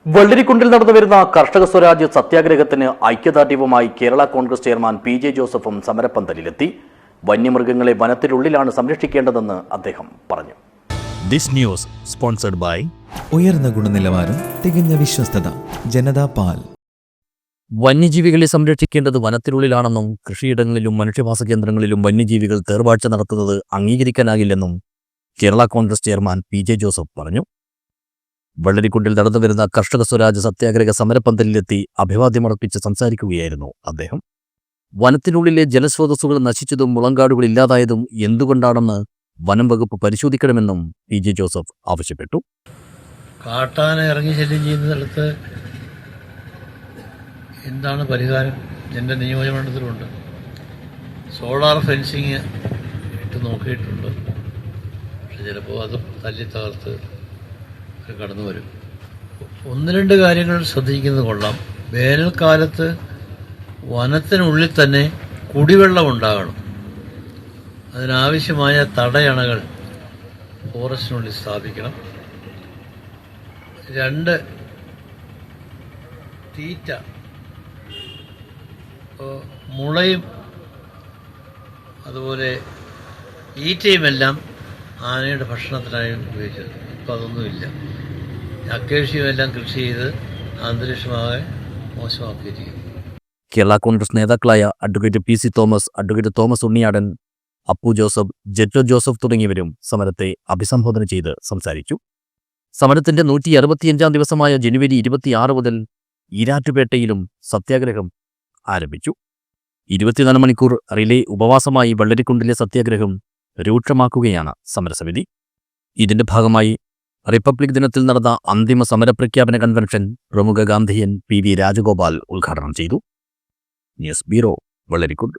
വെള്ളരിക്കുണ്ടിൽ നടന്നുവരുന്ന കർഷക Swaraj സത്യാഗ്രഹത്തിന് ഐക്യദാർഢ്യവുമായി Kerala Congress chairman PJ. ജോസഫും സമരപ്പന്തലിലെത്തി. വന്യമൃഗങ്ങളെ വനത്തിനുള്ളിലാണ് സംരക്ഷിക്കേണ്ടതെന്ന് അദ്ദേഹം പറഞ്ഞു. ദിസ് ന്യൂസ് സ്പോൺസർഡ് ബൈ ഉയർന്ന ഗുണനിലവാരം, തികഞ്ഞ വിശ്വസ്തത, ജനതാ പാൽ. വന്യജീവികളെ സംരക്ഷിക്കേണ്ടത് വനത്തിനുള്ളിലാണെന്നും കൃഷിയിടങ്ങളിലും മനുഷ്യവാസ കേന്ദ്രങ്ങളിലും വന്യജീവികൾ തേർവാഴ്ച നടത്തുന്നത് അംഗീകരിക്കാനാകില്ലെന്നും Kerala Congress chairman P J. Joseph പറഞ്ഞു. വെള്ളരിക്കുണ്ടിൽ നടന്നുവരുന്ന കർഷക സ്വരാജ് സത്യാഗ്രഹ സമരപ്പന്തലിലെത്തി അഭിവാദ്യമർപ്പിച്ച് സംസാരിക്കുകയായിരുന്നു അദ്ദേഹം. വനത്തിനുള്ളിലെ ജലസ്രോതസ്സുകൾ നശിച്ചതും മുളങ്കാടുകൾ ഇല്ലാതായതും എന്തുകൊണ്ടാണെന്ന് വനം വകുപ്പ് പരിശോധിക്കണമെന്നും പി.ജെ. ജോസഫ് ആവശ്യപ്പെട്ടു. കാട്ടാന ഇറങ്ങി ശല്യം ചെയ്യുന്ന സ്ഥലത്ത് എന്താണ് പരിഹാരം? എൻ്റെ നിയോജകമണ്ഡലത്തിലുണ്ട്. സോളാർ ഫെൻസിങ് ഇട്ട് നോക്കിയിട്ടുണ്ട്. പക്ഷെ ചിലപ്പോൾ അത് തല്ലി തകർത്ത് കടന്നു വരും. ഒന്ന് രണ്ട് കാര്യങ്ങൾ ശ്രദ്ധിക്കുന്നത് കൊള്ളാം. വേനൽക്കാലത്ത് വനത്തിനുള്ളിൽ തന്നെ കുടിവെള്ളം ഉണ്ടാകണം. അതിനാവശ്യമായ തടയണകൾ ഫോറസ്റ്റിനുള്ളിൽ സ്ഥാപിക്കണം. 2 തീറ്റ, മുളയും അതുപോലെ ഈറ്റയുമെല്ലാം ആനയുടെ ഭക്ഷണത്തിനായി ഉപയോഗിച്ചത്. ഇപ്പം അതൊന്നുമില്ല. അക്കേഷ്യമെല്ലാം കൃഷി ചെയ്ത് അന്തരീക്ഷമാകെ മോശമാക്കിയിരിക്കും. കേരള കോൺഗ്രസ് നേതാക്കളായ advocate PC. Thomas, advocate Thomas Unniyadan, Appu Joseph, Jetto Joseph തുടങ്ങിയവരും സമരത്തെ അഭിസംബോധന ചെയ്ത് സംസാരിച്ചു. സമരത്തിന്റെ 165-ാം ദിവസമായ ജനുവരി 26 മുതൽ ഈരാറ്റുപേട്ടയിലും സത്യാഗ്രഹം ആരംഭിച്ചു. 24 മണിക്കൂർ റിലേ ഉപവാസമായി വെള്ളരിക്കുണ്ടിലെ സത്യാഗ്രഹം രൂക്ഷമാക്കുകയാണ് സമരസമിതി. ഇതിന്റെ ഭാഗമായി റിപ്പബ്ലിക് ദിനത്തിൽ നടന്ന അന്തിമ സമരപ്രഖ്യാപന കൺവെൻഷൻ പ്രമുഖ ഗാന്ധിയൻ പി.വി. രാജഗോപാൽ ഉദ്ഘാടനം ചെയ്തു. News bureau, Vellarikundu.